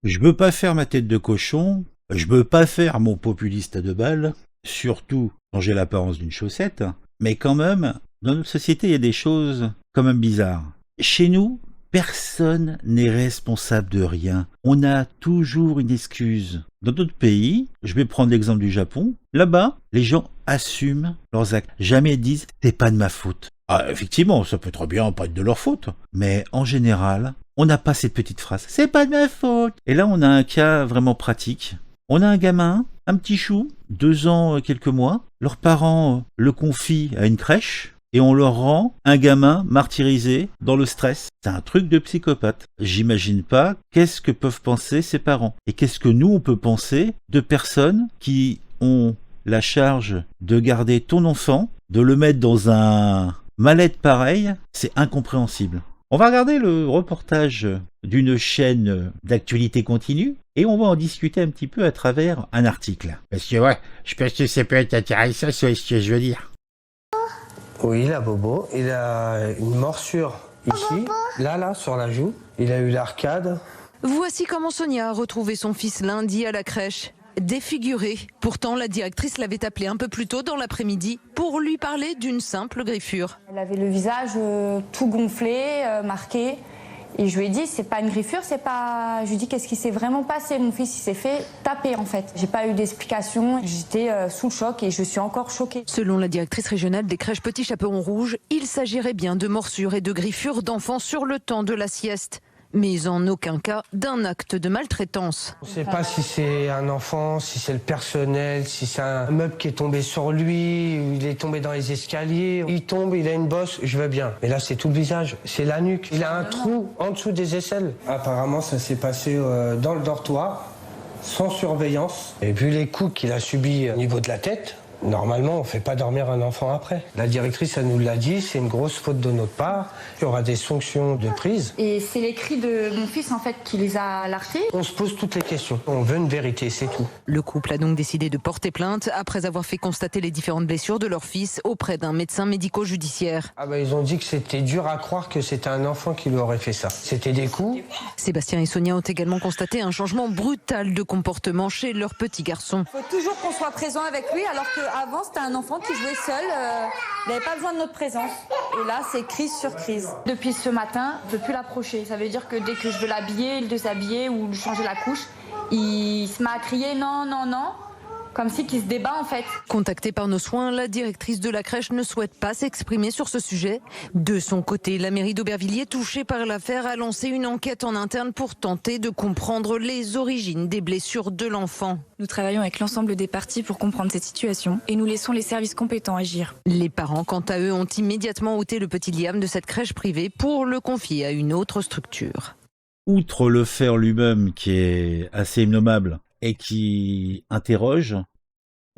Je veux pas faire ma tête de cochon, je veux pas faire mon populiste à 2 balles, surtout quand j'ai l'apparence d'une chaussette, mais quand même, dans notre société, il y a des choses quand même bizarres. Chez nous, personne n'est responsable de rien. On a toujours une excuse. Dans d'autres pays, je vais prendre l'exemple du Japon, là-bas, les gens assument leurs actes. Jamais ils disent « c'est pas de ma faute ». Ah, effectivement, ça peut très bien pas être de leur faute, mais en général, on n'a pas cette petite phrase « c'est pas de ma faute ». Et là, on a un cas vraiment pratique. On a un gamin, un petit chou, 2 ans, quelques mois. Leurs parents le confient à une crèche et on leur rend un gamin martyrisé dans le stress. C'est un truc de psychopathe. J'imagine pas qu'est-ce que peuvent penser ses parents. Et qu'est-ce que nous, on peut penser de personnes qui ont la charge de garder ton enfant, de le mettre dans un mal-être pareil. C'est incompréhensible. On va regarder le reportage d'une chaîne d'actualité continue et on va en discuter un petit peu à travers un article. Parce que ouais, je pense que ça peut être intéressant, c'est ce que je veux dire. Oui, la Bobo, il a une morsure ici, là, sur la joue. Il a eu l'arcade. Voici comment Sonia a retrouvé son fils lundi à la crèche. Défiguré. Pourtant, la directrice l'avait appelé un peu plus tôt dans l'après-midi pour lui parler d'une simple griffure. Elle avait le visage tout gonflé, marqué. Et je lui ai dit, c'est pas une griffure, c'est pas... Je lui ai dit, qu'est-ce qui s'est vraiment passé? Mon fils, il s'est fait taper, en fait. J'ai pas eu d'explication. J'étais sous le choc et je suis encore choquée. Selon la directrice régionale des crèches Petit Chaperon Rouge, il s'agirait bien de morsures et de griffures d'enfants sur le temps de la sieste. Mais en aucun cas d'un acte de maltraitance. On ne sait pas si c'est un enfant, si c'est le personnel, si c'est un meuble qui est tombé sur lui, ou il est tombé dans les escaliers. Il tombe, il a une bosse, je veux bien. Mais là, c'est tout le visage, c'est la nuque. Il a un trou en dessous des aisselles. Apparemment, ça s'est passé dans le dortoir, sans surveillance. Et vu les coups qu'il a subis au niveau de la tête, normalement, on ne fait pas dormir un enfant après. La directrice, elle nous l'a dit, c'est une grosse faute de notre part. Il y aura des sanctions de prise. Et c'est les cris de mon fils, en fait, qui les a alarmés. On se pose toutes les questions. On veut une vérité, c'est tout. Le couple a donc décidé de porter plainte après avoir fait constater les différentes blessures de leur fils auprès d'un médecin médico-judiciaire. Ah bah, ils ont dit que c'était dur à croire que c'était un enfant qui lui aurait fait ça. C'était des coups. Sébastien et Sonia ont également constaté un changement brutal de comportement chez leur petit garçon. Il faut toujours qu'on soit présent avec lui, alors qu'avant, c'était un enfant qui jouait seul. Il n'avait pas besoin de notre présence. Et là, c'est crise sur crise. Depuis ce matin, je ne peux plus l'approcher. Ça veut dire que dès que je veux l'habiller, le déshabiller ou lui changer la couche, il se met à crier non, non, non. Comme si qu'il se débat en fait. Contactée par nos soins, la directrice de la crèche ne souhaite pas s'exprimer sur ce sujet. De son côté, la mairie d'Aubervilliers, touchée par l'affaire, a lancé une enquête en interne pour tenter de comprendre les origines des blessures de l'enfant. Nous travaillons avec l'ensemble des parties pour comprendre cette situation et nous laissons les services compétents agir. Les parents, quant à eux, ont immédiatement ôté le petit Liam de cette crèche privée pour le confier à une autre structure. Outre le fait lui-même qui est assez innommable et qui interroge,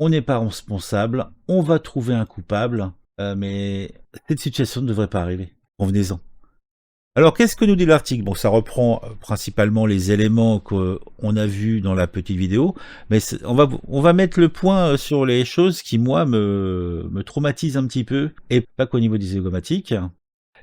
on n'est pas responsable, on va trouver un coupable, mais cette situation ne devrait pas arriver. Convenez-en. Alors, qu'est-ce que nous dit l'article? Bon, ça reprend principalement les éléments qu'on a vus dans la petite vidéo, mais on va mettre le point sur les choses qui, moi, me traumatisent un petit peu, et pas qu'au niveau des zygomatiques.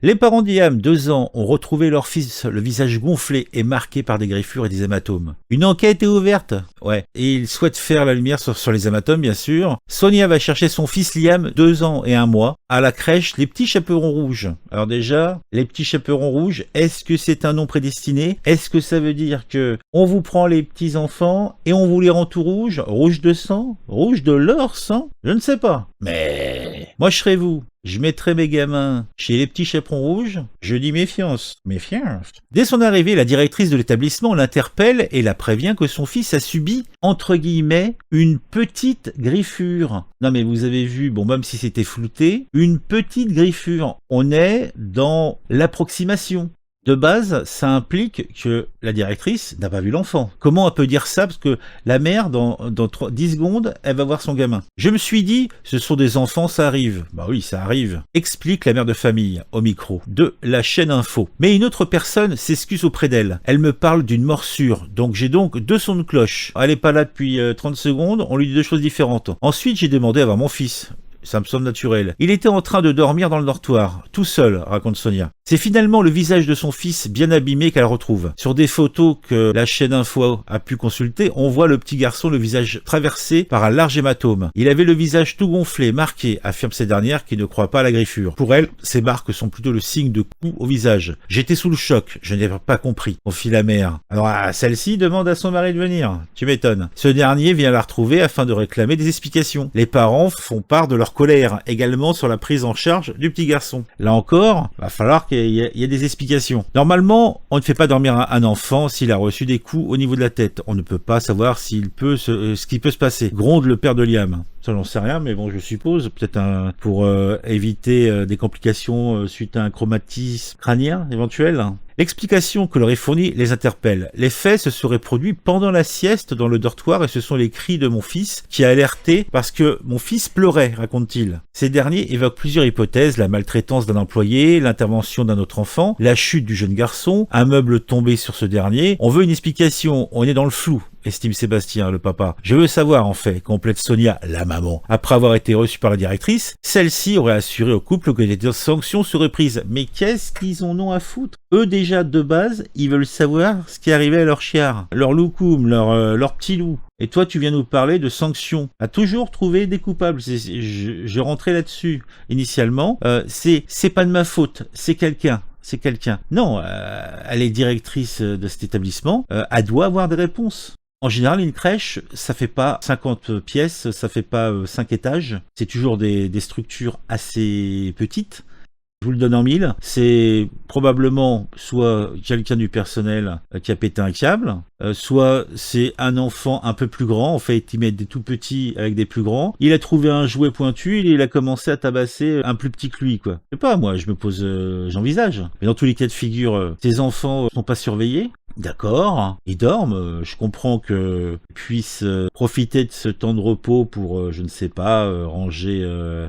Les parents d'Iam, 2 ans, ont retrouvé leur fils le visage gonflé et marqué par des griffures et des hématomes. Une enquête est ouverte. Ouais. Et ils souhaitent faire la lumière sur les hématomes, bien sûr. Sonia va chercher son fils Liam, 2 ans et 1 mois, à la crèche Les Petits Chaperons Rouges. Alors déjà, Les Petits Chaperons Rouges, est-ce que c'est un nom prédestiné? Est-ce que ça veut dire que on vous prend les petits enfants et on vous les rend tout rouges? Rouge de sang? Rouge de leur sang? Je ne sais pas. Mais moi je serais vous. Je mettrai mes gamins chez Les Petits Chaperons Rouges, je dis méfiance. Méfiance. Dès son arrivée, la directrice de l'établissement l'interpelle et la prévient que son fils a subi, entre guillemets, une petite griffure. Non mais vous avez vu, bon même si c'était flouté, une petite griffure. On est dans l'approximation. De base, ça implique que la directrice n'a pas vu l'enfant. Comment elle peut dire ça? Parce que la mère, dans 10 secondes, elle va voir son gamin. Je me suis dit, ce sont des enfants, ça arrive. Bah oui, ça arrive. Explique la mère de famille, au micro, de la chaîne Info. Mais une autre personne s'excuse auprès d'elle. Elle me parle d'une morsure. Donc j'ai donc 2 sons de cloche. Elle est pas là depuis 30 secondes, on lui dit 2 choses différentes. Ensuite, j'ai demandé à voir mon fils. ça me semble naturel. Il était en train de dormir dans le dortoir, tout seul, raconte Sonia. C'est finalement le visage de son fils bien abîmé qu'elle retrouve. Sur des photos que la chaîne Info a pu consulter, on voit le petit garçon le visage traversé par un large hématome. Il avait le visage tout gonflé, marqué, affirme cette dernière qui ne croit pas à la griffure. Pour elle, ces marques sont plutôt le signe de coups au visage. J'étais sous le choc, je n'ai pas compris, confie la mère. Alors celle-ci demande à son mari de venir. Tu m'étonnes. Ce dernier vient la retrouver afin de réclamer des explications. Les parents font part de leur colère, également sur la prise en charge du petit garçon. Là encore, va falloir qu'il y ait des explications. Normalement, on ne fait pas dormir un enfant s'il a reçu des coups au niveau de la tête. On ne peut pas savoir ce qui peut se passer. Gronde le père de Liam. Ça, j'en sais rien, mais bon, je suppose, peut-être pour éviter des complications suite à un traumatisme crânien éventuel. L'explication que leur est fournie les interpelle. Les faits se seraient produits pendant la sieste dans le dortoir et ce sont les cris de mon fils qui a alerté parce que mon fils pleurait, raconte-t-il. Ces derniers évoquent plusieurs hypothèses, la maltraitance d'un employé, l'intervention d'un autre enfant, la chute du jeune garçon, un meuble tombé sur ce dernier. On veut une explication, on est dans le flou, estime Sébastien, le papa. Je veux savoir, en fait, complète Sonia, la maman. Après avoir été reçue par la directrice, celle-ci aurait assuré au couple que des sanctions seraient prises. Mais qu'est-ce qu'ils en ont à foutre? Eux, déjà, de base, ils veulent savoir ce qui arrivait à leur chiard, leur loukoum, leur petit loup. Et toi, tu viens nous parler de sanctions. A toujours trouvé des coupables. Je rentrais là-dessus initialement. C'est pas de ma faute, c'est quelqu'un. C'est quelqu'un. Non, elle est directrice de cet établissement. Elle doit avoir des réponses. En général, une crèche, ça fait pas 50 pièces, ça fait pas 5 étages. C'est toujours des structures assez petites. Je vous le donne en mille. C'est probablement soit quelqu'un du personnel qui a pété un câble, soit c'est un enfant un peu plus grand. En fait, il met des tout petits avec des plus grands. Il a trouvé un jouet pointu et il a commencé à tabasser un plus petit que lui, quoi. Je sais pas, moi, je me pose, j'envisage. Mais dans tous les cas de figure, ces enfants sont pas surveillés. D'accord, ils dorment, je comprends qu'ils puissent profiter de ce temps de repos pour, je ne sais pas, ranger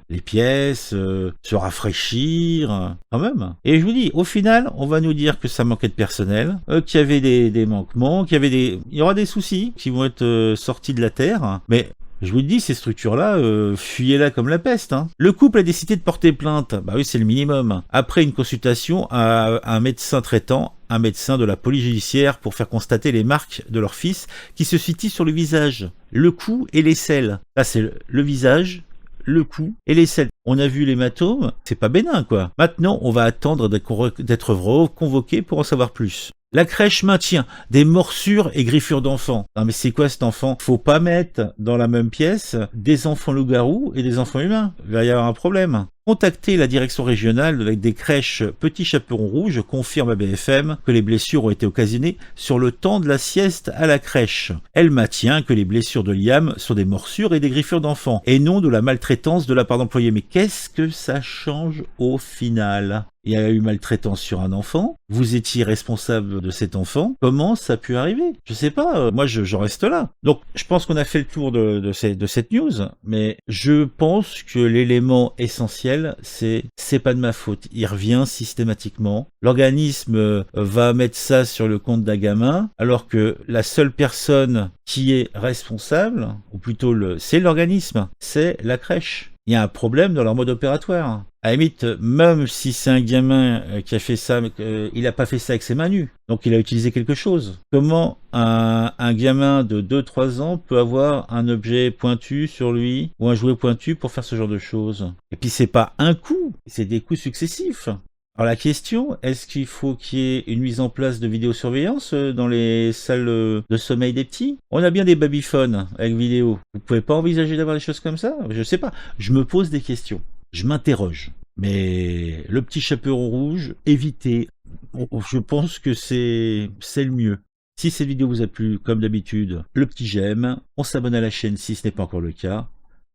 les pièces, se rafraîchir, quand même. Et je vous dis, au final, on va nous dire que ça manquait de personnel, qu'il y avait des manquements, il y aura des soucis qui vont être sortis de la terre, mais... Je vous le dis, ces structures-là, fuyez-la comme la peste. Hein. Le couple a décidé de porter plainte. Bah oui, c'est le minimum. Après une consultation à un médecin traitant, un médecin de la police judiciaire pour faire constater les marques de leur fils qui se situent sur le visage, le cou et l'aisselle. Là, c'est le visage, le cou et l'aisselle. On a vu l'hématome, c'est pas bénin, quoi. Maintenant, on va attendre d'être reconvoqué pour en savoir plus. La crèche maintient des morsures et griffures d'enfants. Non mais c'est quoi cet enfant? Faut pas mettre dans la même pièce des enfants loups-garous et des enfants humains. Il va y avoir un problème. Contacter la direction régionale des crèches Petit Chaperon Rouge confirme à BFM que les blessures ont été occasionnées sur le temps de la sieste à la crèche. Elle maintient que les blessures de Liam sont des morsures et des griffures d'enfants et non de la maltraitance de la part d'employés. Mais qu'est-ce que ça change au final? Il y a eu maltraitance sur un enfant, vous étiez responsable de cet enfant, comment ça a pu arriver? Je sais pas, moi je reste là. Donc je pense qu'on a fait le tour de cette news, mais je pense que l'élément essentiel, c'est pas de ma faute. Il revient systématiquement. L'organisme va mettre ça sur le compte d'un gamin, alors que la seule personne qui est responsable, ou plutôt c'est l'organisme, c'est la crèche. Il y a un problème dans leur mode opératoire. À la limite, même si c'est un gamin qui a fait ça, il n'a pas fait ça avec ses mains nues. Donc il a utilisé quelque chose. Comment un gamin de 2-3 ans peut avoir un objet pointu sur lui ou un jouet pointu pour faire ce genre de choses? Et puis c'est pas un coup, c'est des coups successifs. Alors la question, est-ce qu'il faut qu'il y ait une mise en place de vidéosurveillance dans les salles de sommeil des petits? On a bien des babyphones avec vidéo. Vous pouvez pas envisager d'avoir des choses comme ça? Je sais pas. Je me pose des questions. Je m'interroge. Mais le Petit Chaperon Rouge, évitez. Je pense que c'est le mieux. Si cette vidéo vous a plu, comme d'habitude, le petit j'aime. On s'abonne à la chaîne si ce n'est pas encore le cas.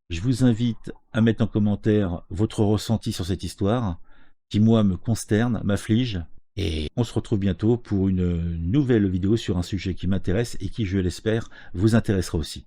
Je vous invite à mettre en commentaire votre ressenti sur cette histoire, qui moi me consterne, m'afflige, et on se retrouve bientôt pour une nouvelle vidéo sur un sujet qui m'intéresse et qui, je l'espère, vous intéressera aussi.